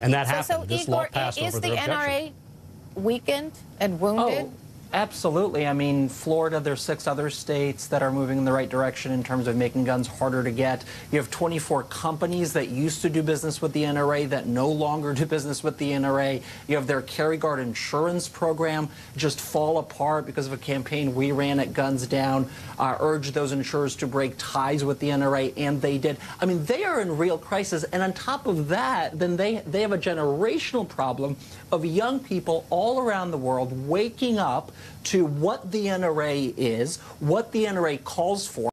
And that happened. This law Igor, passed over their objection. Is the NRA weakened and wounded? Oh, absolutely. I mean, Florida, there's 6 other states that are moving in the right direction in terms of making guns harder to get. You have 24 companies that used to do business with the NRA that no longer do business with the NRA. You have their Carry Guard insurance program just fall apart because of a campaign we ran at Guns Down, urged those insurers to break ties with the NRA, and they did. I mean, they are in real crisis. And on top of that, then they have a generational problem of young people all around the world waking up to what the NRA is, what the NRA calls for,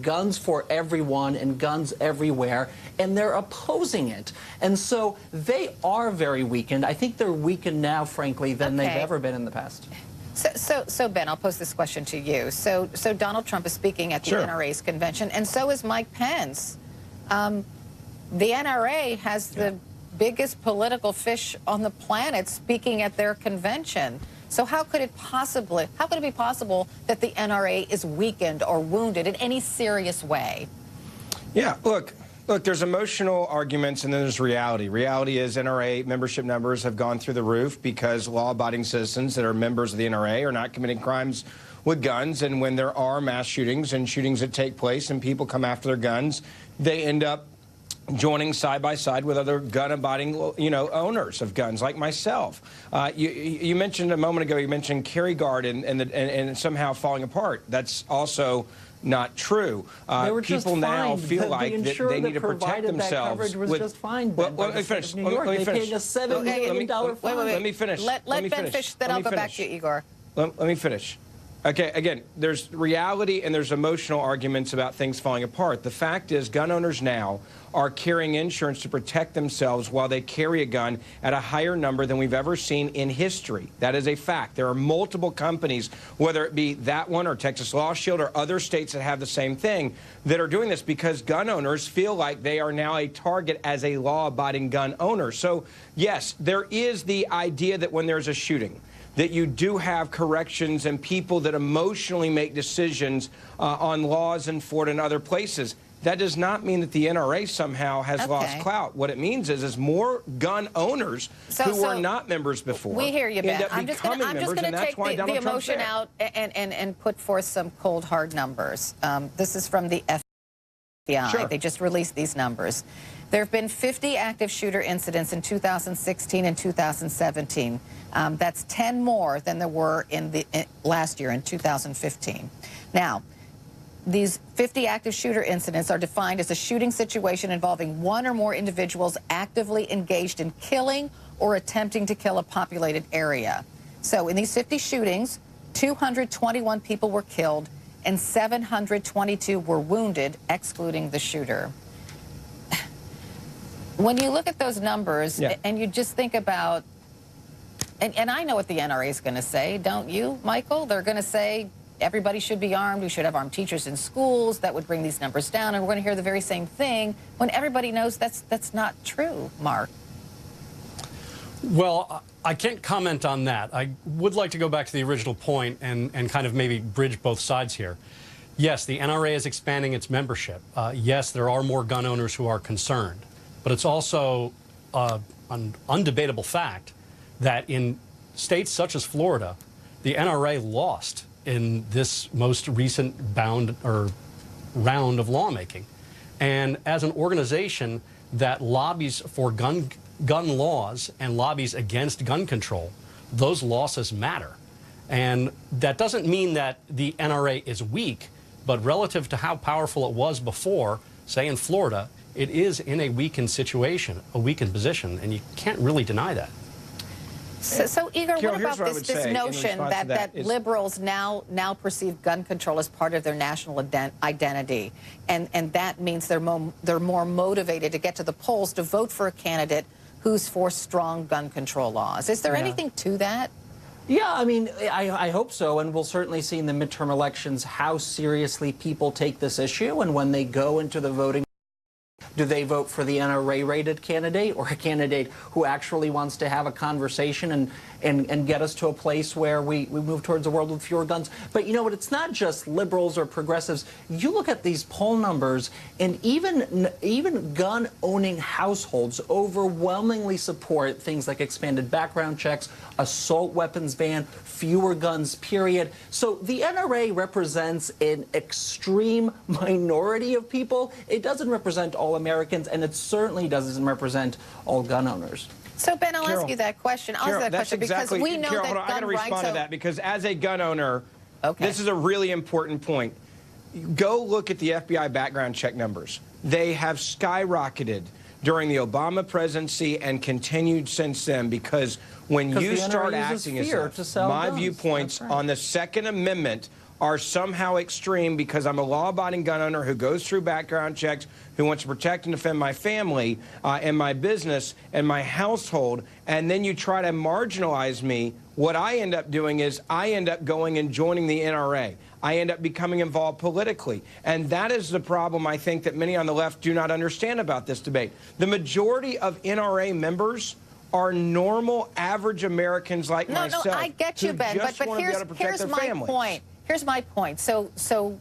guns for everyone and guns everywhere, and they're opposing it. And so they are very weakened. I think they're weakened now, frankly, than they've ever been in the past. So Ben, I'll pose this question to you. So Donald Trump is speaking at the NRA's convention, and so is Mike Pence. The NRA has the biggest political fish on the planet speaking at their convention. So how could it be possible that the NRA is weakened or wounded in any serious way? Yeah, look, there's emotional arguments and then there's reality. Reality is NRA membership numbers have gone through the roof because law-abiding citizens that are members of the NRA are not committing crimes with guns. And when there are mass shootings and shootings that take place and people come after their guns, they end up joining side by side with other gun-abiding, owners of guns like myself. You mentioned a moment ago, you mentioned Carry Guard and somehow falling apart. That's also not true. People now feel like they need to protect themselves. Was just fine. Let me finish. Let me finish. Let me finish. Let Ben finish, then I'll go back to you, Igor. Let me finish. Okay, again, there's reality and there's emotional arguments about things falling apart. The fact is gun owners now are carrying insurance to protect themselves while they carry a gun at a higher number than we've ever seen in history. That is a fact. There are multiple companies, whether it be that one or Texas Law Shield or other states that have the same thing, that are doing this because gun owners feel like they are now a target as a law-abiding gun owner. So, yes, there is the idea that when there's a shooting, that you do have corrections and people that emotionally make decisions on laws in Florida and other places. That does not mean that the NRA somehow has lost clout. What it means is more gun owners who were not members before. We hear you, Ben. I'm just going to take the emotion out and put forth some cold, hard numbers. This is from the FBI. Sure. They just released these numbers. There have been 50 active shooter incidents in 2016 and 2017. That's 10 more than there were last year in 2015. Now, these 50 active shooter incidents are defined as a shooting situation involving one or more individuals actively engaged in killing or attempting to kill a populated area. So in these 50 shootings, 221 people were killed and 722 were wounded, excluding the shooter. When you look at those numbers and you just think about, and I know what the NRA is going to say, don't you, Michael? They're going to say everybody should be armed, we should have armed teachers in schools, that would bring these numbers down, and we're going to hear the very same thing when everybody knows that's not true, Mark. Well, I can't comment on that. I would like to go back to the original point and kind of maybe bridge both sides here. Yes, the NRA is expanding its membership. Yes, there are more gun owners who are concerned. But it's also an undebatable fact that in states such as Florida, the NRA lost in this most recent round of lawmaking. And as an organization that lobbies for gun laws and lobbies against gun control, those losses matter. And that doesn't mean that the NRA is weak, but relative to how powerful it was before, say in Florida, it is in a weakened situation, a weakened position, and you can't really deny that. So Igor, what about this notion that liberals now perceive gun control as part of their national identity, and that means they're more motivated to get to the polls to vote for a candidate who's for strong gun control laws? Is there anything to that? Yeah, I mean, I hope so, and we'll certainly see in the midterm elections how seriously people take this issue, and when they go into the voting Do they vote for the NRA-rated candidate or a candidate who actually wants to have a conversation and get us to a place where we move towards a world with fewer guns? But you know what? It's not just liberals or progressives. You look at these poll numbers, and even gun-owning households overwhelmingly support things like expanded background checks, assault weapons ban, fewer guns, period. So the NRA represents an extreme minority of people. It doesn't represent all Americans, and it certainly doesn't represent all gun owners. So, Ben, I'll ask you that question. I'll ask that question because we know that gun rights... I got to respond to that because as a gun owner, this is a really important point. Go look at the FBI background check numbers. They have skyrocketed during the Obama presidency and continued since then because when you start acting as if my viewpoints on the Second Amendment are somehow extreme because I'm a law-abiding gun owner who goes through background checks, who wants to protect and defend my family and my business and my household, and then you try to marginalize me, what I end up doing is I end up going and joining the NRA. I end up becoming involved politically. And that is the problem, I think, that many on the left do not understand about this debate. The majority of NRA members are normal, average Americans like myself. No, I get you, Ben, but here's my point. Here's my point.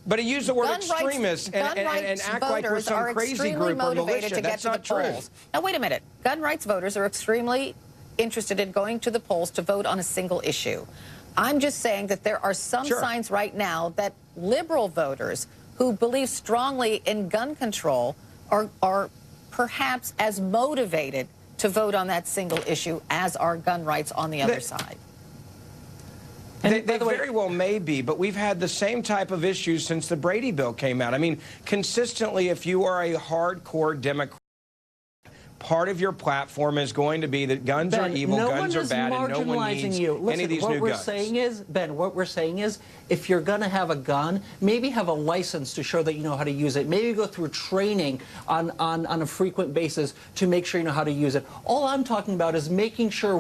But he used the word extremist and act like we're some crazy group or militia. That's not true. Now, wait a minute. Gun rights voters are extremely interested in going to the polls to vote on a single issue. I'm just saying that there are some signs right now that liberal voters who believe strongly in gun control are perhaps as motivated to vote on that single issue as are gun rights on the other side. They very well may be, but we've had the same type of issues since the Brady bill came out. I mean, consistently, if you are a hardcore Democrat, part of your platform is going to be that guns are evil, guns are bad, and no one needs any of these new guns. Ben, what we're saying is, if you're going to have a gun, maybe have a license to show that you know how to use it. Maybe go through training on a frequent basis to make sure you know how to use it. All I'm talking about is making sure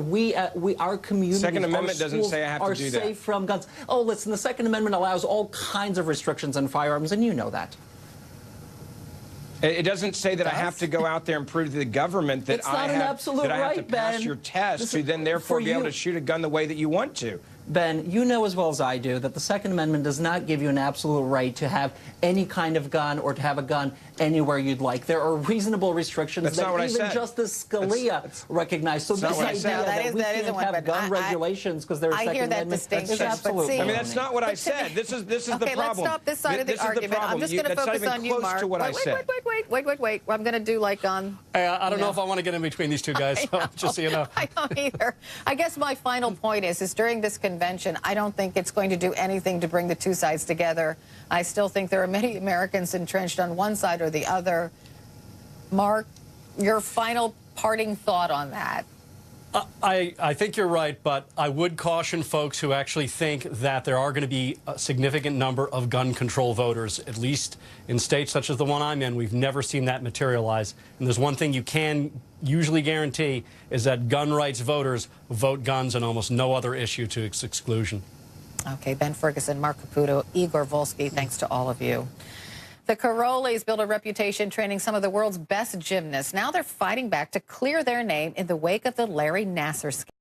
our communities, Second Amendment doesn't say I have to do that. Are safe from guns. Oh, listen, the Second Amendment allows all kinds of restrictions on firearms, and you know that. It doesn't say that I have to go out there and prove to the government that I have to pass your test to then therefore be able to shoot a gun the way that you want to. Ben, you know as well as I do that the Second Amendment does not give you an absolute right to have any kind of gun or to have a gun anywhere you'd like. There are reasonable restrictions that even Justice Scalia recognized. So this idea that we can't have gun regulations because there are Second Amendment is absolutely. I mean, that's not what I said. This is the problem. Okay, let's stop this side of the argument. I'm just going to focus on you, Mark. Wait. I'm going to do like on... I don't know if I want to get in between these two guys, just so you know. I don't either. I guess my final point is during this convention, I don't think it's going to do anything to bring the two sides together. I still think there are many Americans entrenched on one side or the other. Mark, your final parting thought on that? I think you're right, but I would caution folks who actually think that there are going to be a significant number of gun control voters, at least in states such as the one I'm in. We've never seen that materialize. And there's one thing you can usually guarantee is that gun rights voters vote guns on almost no other issue to its exclusion. Okay, Ben Ferguson, Mark Caputo, Igor Volsky, thanks to all of you. The Carollis built a reputation training some of the world's best gymnasts. Now they're fighting back to clear their name in the wake of the Larry Nassar scandal.